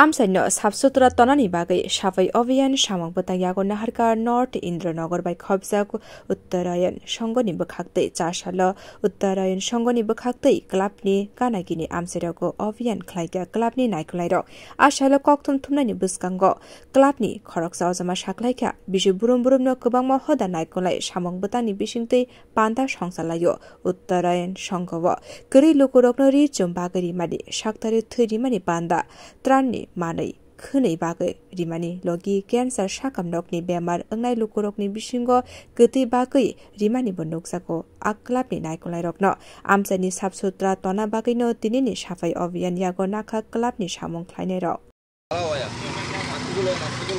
Amsaino sabsutra tonani bagai safai ovian samang batayago naharkar North Indranagar bai khobjago Uttarayan Songoni bakhakte chashalo Uttarayan Songoni bakhakte klapni kanagini amserago ovian khlaiga klapni naikolairo ashalo koktum thumnani buskango klapni khoroksa ojama saklaika bisu burum burumno kubangma hoda naikolai samang batani bisingte panda songsalayo Uttarayan Songgo kri lukurokno ri chumbagari mani saktare thuri mani panda trani manai khunei bagai rimani logi cancer sakamnokni bemar angnai lukurokni bisingo geti bagai rimani bonnoksako aklapni naikolairokno amchani sabsutra tona bagaino tinini safai অভিযান yago nakha klapni samong khlainairo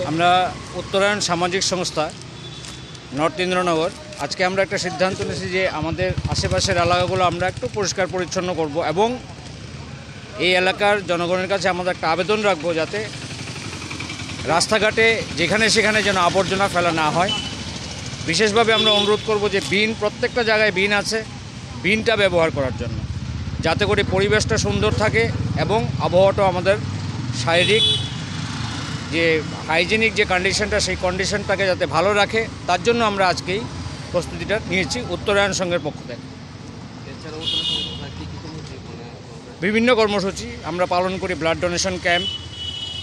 আমরা উত্তরায়ণ সামাজিক সংস্থা north Indranagar আজকে আমরা একটা সিদ্ধান্ত নিয়েছি যে আমাদের আশেপাশের এলাকাগুলো আমরা একটু পরিষ্কার পরিচ্ছন্ন করব এবং এই এলাকার জনগণের কাছে আমাদের একটা আবেদন রাখবো যাতে রাস্তাঘাটে যেখানে সেখানে যেন আবর্জনা ফেলা না হয় বিশেষভাবে আমরা অনুরোধ করব যে বিন প্রত্যেকটা জায়গায় বিন আছে বিনটা ব্যবহার করার জন্য যাতে করে পরিবেশটা সুন্দর থাকে এবং আবহাওয়াটা আমাদের শারীরিক যে হাইজিনিক যে কন্ডিশনটা সেই কন্ডিশনটাকে যাতে ভালো রাখে তার জন্য আমরা আজকেই প্রস্তুতিটা নিয়েছি উত্তরায়ণ সংঘের পক্ষ থেকে বিভিন্ন কর্মসূচি আমরা পালন করি ব্লাড ডোনেশন ক্যাম্প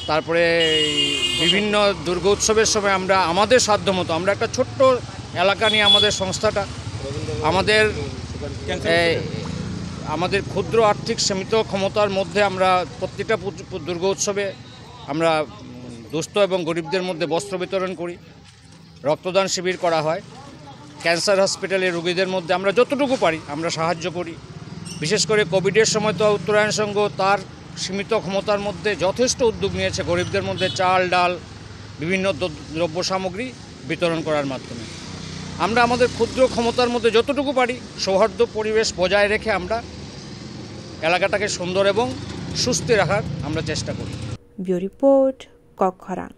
তারপরে বিভিন্ন দুর্গা উৎসবের সময় আমরা আমাদের সাধ্যমতো আমরা একটা ছোট্ট এলাকা নিয়ে আমাদের সংস্থাটা আমাদের ক্ষুদ্র আর্থিক সীমিত ক্ষমতার মধ্যে আমরা প্রত্যেকটা দুর্গা উৎসবে আমরা দুস্থ এবং গরিবদের মধ্যে বস্ত্র বিতরণ করি রক্তদান শিবির করা হয় ক্যান্সার হসপিটালে রোগীদের মধ্যে আমরা যতটুকু পারি আমরা সাহায্য করি বিশেষ করে কোভিডের সময় তো উত্তরায়ণ সংঘ তার সীমিত ক্ষমতার মধ্যে যথেষ্ট উদ্যোগ নিয়েছে গরিবদের মধ্যে চাল ডাল বিভিন্ন দ্রব্য সামগ্রী বিতরণ করার মাধ্যমে আমরা আমাদের ক্ষুদ্র ক্ষমতার মধ্যে যতটুকু পারি সৌহার্দ্য পরিবেশ বজায় রেখে আমরা এলাকাটাকে সুন্দর এবং সুস্থ রাখার আমরা চেষ্টা করি। Bureau report কক্ষরাং।